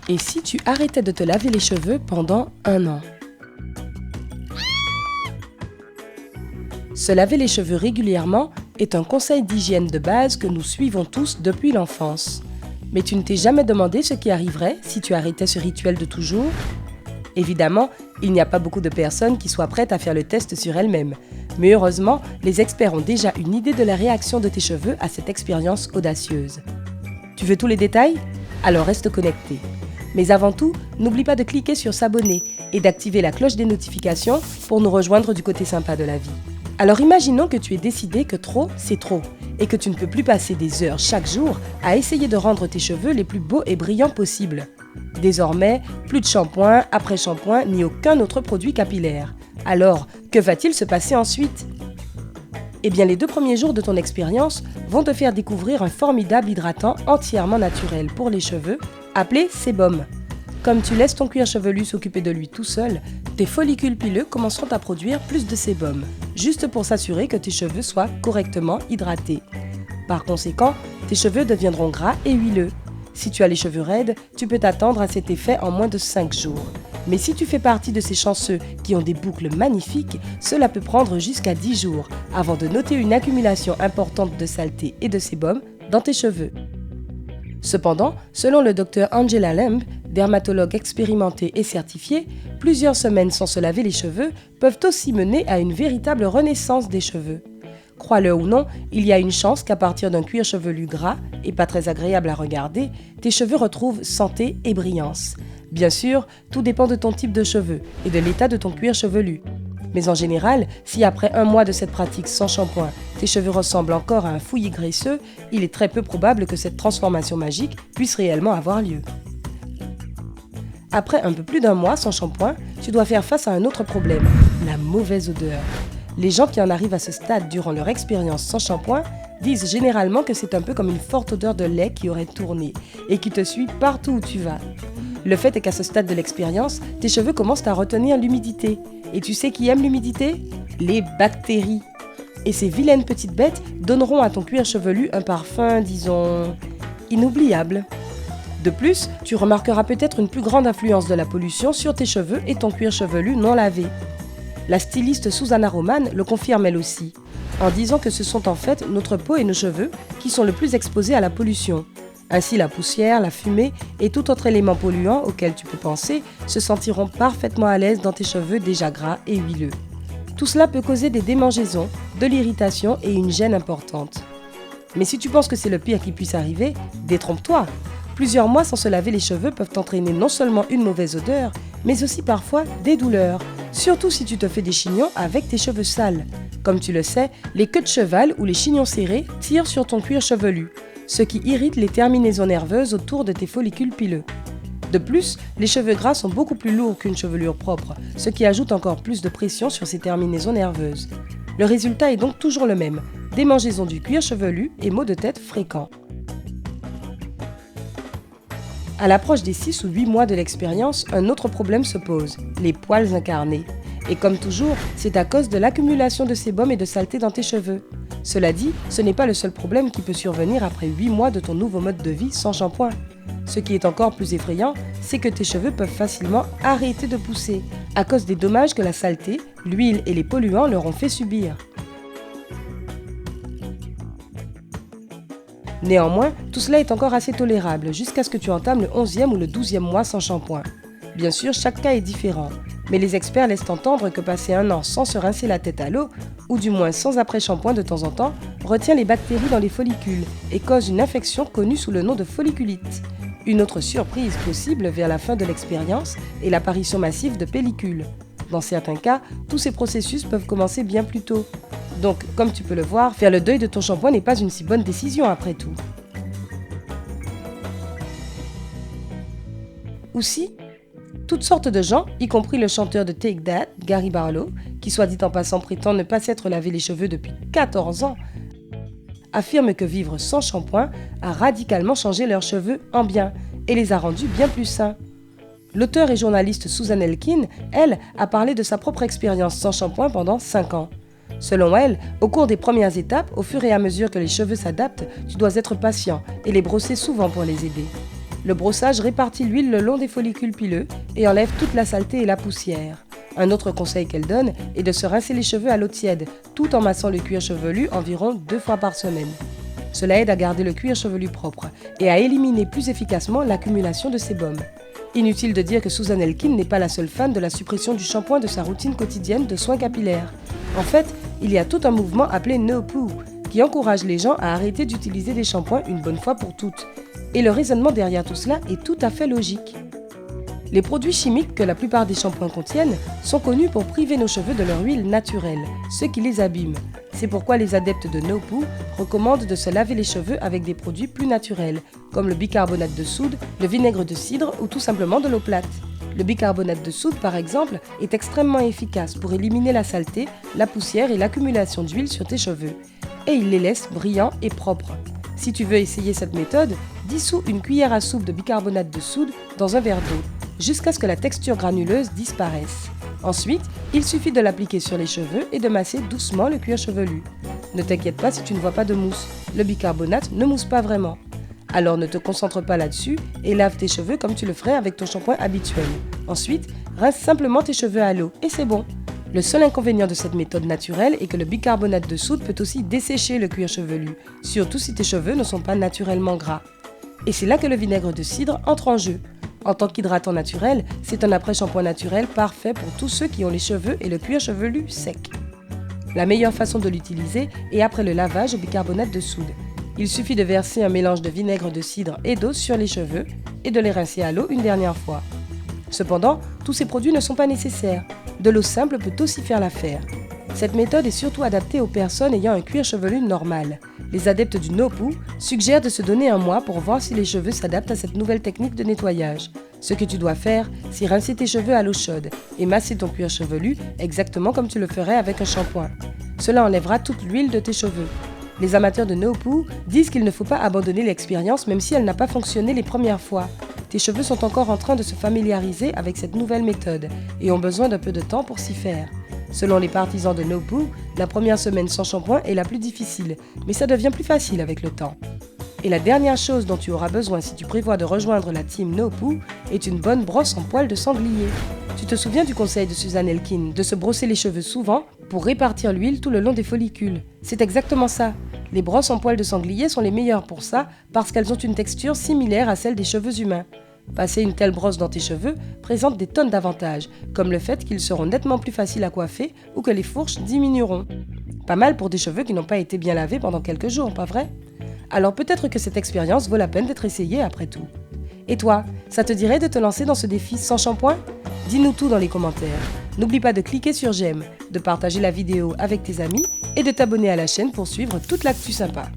Et si tu arrêtais de te laver les cheveux pendant 1 an? Se laver les cheveux régulièrement est un conseil d'hygiène de base que nous suivons tous depuis l'enfance. Mais tu ne t'es jamais demandé ce qui arriverait si tu arrêtais ce rituel de toujours? Évidemment, il n'y a pas beaucoup de personnes qui soient prêtes à faire le test sur elles-mêmes. Mais heureusement, les experts ont déjà une idée de la réaction de tes cheveux à cette expérience audacieuse. Tu veux tous les détails? Alors reste connecté. Mais avant tout, n'oublie pas de cliquer sur s'abonner et d'activer la cloche des notifications pour nous rejoindre du côté sympa de la vie. Alors imaginons que tu aies décidé que trop, c'est trop et que tu ne peux plus passer des heures chaque jour à essayer de rendre tes cheveux les plus beaux et brillants possibles. Désormais, plus de shampoing, après-shampoing, ni aucun autre produit capillaire. Alors, que va-t-il se passer ensuite? Eh bien, les 2 premiers jours de ton expérience vont te faire découvrir un formidable hydratant entièrement naturel pour les cheveux, appelé sébum. Comme tu laisses ton cuir chevelu s'occuper de lui tout seul, tes follicules pileux commenceront à produire plus de sébum, juste pour s'assurer que tes cheveux soient correctement hydratés. Par conséquent, tes cheveux deviendront gras et huileux. Si tu as les cheveux raides, tu peux t'attendre à cet effet en moins de 5 jours. Mais si tu fais partie de ces chanceux qui ont des boucles magnifiques, cela peut prendre jusqu'à 10 jours avant de noter une accumulation importante de saleté et de sébum dans tes cheveux. Cependant, selon le docteur Angela Lamb, dermatologue expérimentée et certifiée, plusieurs semaines sans se laver les cheveux peuvent aussi mener à une véritable renaissance des cheveux. Crois-le ou non, il y a une chance qu'à partir d'un cuir chevelu gras et pas très agréable à regarder, tes cheveux retrouvent santé et brillance. Bien sûr, tout dépend de ton type de cheveux et de l'état de ton cuir chevelu. Mais en général, si après 1 mois de cette pratique sans shampoing, tes cheveux ressemblent encore à un fouillis graisseux, il est très peu probable que cette transformation magique puisse réellement avoir lieu. Après un peu plus d'1 mois sans shampoing, tu dois faire face à un autre problème, la mauvaise odeur. Les gens qui en arrivent à ce stade durant leur expérience sans shampoing disent généralement que c'est un peu comme une forte odeur de lait qui aurait tourné et qui te suit partout où tu vas. Le fait est qu'à ce stade de l'expérience, tes cheveux commencent à retenir l'humidité. Et tu sais qui aime l'humidité? Les bactéries. Et ces vilaines petites bêtes donneront à ton cuir chevelu un parfum, disons, inoubliable. De plus, tu remarqueras peut-être une plus grande influence de la pollution sur tes cheveux et ton cuir chevelu non lavé. La styliste Susanna Roman le confirme elle aussi, en disant que ce sont en fait notre peau et nos cheveux qui sont le plus exposés à la pollution. Ainsi, la poussière, la fumée et tout autre élément polluant auquel tu peux penser se sentiront parfaitement à l'aise dans tes cheveux déjà gras et huileux. Tout cela peut causer des démangeaisons, de l'irritation et une gêne importante. Mais si tu penses que c'est le pire qui puisse arriver, détrompe-toi. Plusieurs mois sans se laver les cheveux peuvent entraîner non seulement une mauvaise odeur, mais aussi parfois des douleurs, surtout si tu te fais des chignons avec tes cheveux sales. Comme tu le sais, les queues de cheval ou les chignons serrés tirent sur ton cuir chevelu, ce qui irrite les terminaisons nerveuses autour de tes follicules pileux. De plus, les cheveux gras sont beaucoup plus lourds qu'une chevelure propre, ce qui ajoute encore plus de pression sur ces terminaisons nerveuses. Le résultat est donc toujours le même, démangeaison du cuir chevelu et maux de tête fréquents. À l'approche des 6 ou 8 mois de l'expérience, un autre problème se pose, les poils incarnés. Et comme toujours, c'est à cause de l'accumulation de sébum et de saleté dans tes cheveux. Cela dit, ce n'est pas le seul problème qui peut survenir après 8 mois de ton nouveau mode de vie sans shampoing. Ce qui est encore plus effrayant, c'est que tes cheveux peuvent facilement arrêter de pousser, à cause des dommages que la saleté, l'huile et les polluants leur ont fait subir. Néanmoins, tout cela est encore assez tolérable jusqu'à ce que tu entames le 11e ou le 12e mois sans shampoing. Bien sûr, chaque cas est différent, mais les experts laissent entendre que passer 1 an sans se rincer la tête à l'eau, ou du moins sans après-shampoing de temps en temps, retient les bactéries dans les follicules et cause une infection connue sous le nom de folliculite. Une autre surprise possible vers la fin de l'expérience est l'apparition massive de pellicules. Dans certains cas, tous ces processus peuvent commencer bien plus tôt. Donc, comme tu peux le voir, faire le deuil de ton shampoing n'est pas une si bonne décision après tout. Aussi, toutes sortes de gens, y compris le chanteur de Take That, Gary Barlow, qui soit dit en passant prétend ne pas s'être lavé les cheveux depuis 14 ans, affirment que vivre sans shampoing a radicalement changé leurs cheveux en bien et les a rendus bien plus sains. L'auteure et journaliste Susan Elkin, elle, a parlé de sa propre expérience sans shampoing pendant 5 ans. Selon elle, au cours des premières étapes, au fur et à mesure que les cheveux s'adaptent, tu dois être patient et les brosser souvent pour les aider. Le brossage répartit l'huile le long des follicules pileux et enlève toute la saleté et la poussière. Un autre conseil qu'elle donne est de se rincer les cheveux à l'eau tiède, tout en massant le cuir chevelu environ 2 fois par semaine. Cela aide à garder le cuir chevelu propre et à éliminer plus efficacement l'accumulation de sébum. Inutile de dire que Susan Elkin n'est pas la seule fan de la suppression du shampoing de sa routine quotidienne de soins capillaires. En fait, il y a tout un mouvement appelé No Poo qui encourage les gens à arrêter d'utiliser des shampoings une bonne fois pour toutes. Et le raisonnement derrière tout cela est tout à fait logique. Les produits chimiques que la plupart des shampoings contiennent sont connus pour priver nos cheveux de leur huile naturelle, ce qui les abîme. C'est pourquoi les adeptes de No Poo recommandent de se laver les cheveux avec des produits plus naturels, comme le bicarbonate de soude, le vinaigre de cidre ou tout simplement de l'eau plate. Le bicarbonate de soude, par exemple, est extrêmement efficace pour éliminer la saleté, la poussière et l'accumulation d'huile sur tes cheveux. Et il les laisse brillants et propres. Si tu veux essayer cette méthode, dissous une cuillère à soupe de bicarbonate de soude dans un verre d'eau, jusqu'à ce que la texture granuleuse disparaisse. Ensuite, il suffit de l'appliquer sur les cheveux et de masser doucement le cuir chevelu. Ne t'inquiète pas si tu ne vois pas de mousse, le bicarbonate ne mousse pas vraiment. Alors ne te concentre pas là-dessus et lave tes cheveux comme tu le ferais avec ton shampoing habituel. Ensuite, rince simplement tes cheveux à l'eau et c'est bon. Le seul inconvénient de cette méthode naturelle est que le bicarbonate de soude peut aussi dessécher le cuir chevelu, surtout si tes cheveux ne sont pas naturellement gras. Et c'est là que le vinaigre de cidre entre en jeu. En tant qu'hydratant naturel, c'est un après-shampoing naturel parfait pour tous ceux qui ont les cheveux et le cuir chevelu sec. La meilleure façon de l'utiliser est après le lavage au bicarbonate de soude. Il suffit de verser un mélange de vinaigre de cidre et d'eau sur les cheveux et de les rincer à l'eau une dernière fois. Cependant, tous ces produits ne sont pas nécessaires. De l'eau simple peut aussi faire l'affaire. Cette méthode est surtout adaptée aux personnes ayant un cuir chevelu normal. Les adeptes du No Poo suggèrent de se donner un mois pour voir si les cheveux s'adaptent à cette nouvelle technique de nettoyage. Ce que tu dois faire, c'est rincer tes cheveux à l'eau chaude et masser ton cuir chevelu exactement comme tu le ferais avec un shampoing. Cela enlèvera toute l'huile de tes cheveux. Les amateurs de No Poo disent qu'il ne faut pas abandonner l'expérience même si elle n'a pas fonctionné les premières fois. Tes cheveux sont encore en train de se familiariser avec cette nouvelle méthode et ont besoin d'un peu de temps pour s'y faire. Selon les partisans de No Poo, la première semaine sans shampoing est la plus difficile, mais ça devient plus facile avec le temps. Et la dernière chose dont tu auras besoin si tu prévois de rejoindre la team No Poo est une bonne brosse en poils de sanglier. Tu te souviens du conseil de Susan Elkin de se brosser les cheveux souvent pour répartir l'huile tout le long des follicules? C'est exactement ça. Les brosses en poils de sanglier sont les meilleures pour ça parce qu'elles ont une texture similaire à celle des cheveux humains. Passer une telle brosse dans tes cheveux présente des tonnes d'avantages, comme le fait qu'ils seront nettement plus faciles à coiffer ou que les fourches diminueront. Pas mal pour des cheveux qui n'ont pas été bien lavés pendant quelques jours, pas vrai? Alors peut-être que cette expérience vaut la peine d'être essayée après tout. Et toi, ça te dirait de te lancer dans ce défi sans shampoing? Dis-nous tout dans les commentaires. N'oublie pas de cliquer sur j'aime, de partager la vidéo avec tes amis et de t'abonner à la chaîne pour suivre toute l'actu sympa.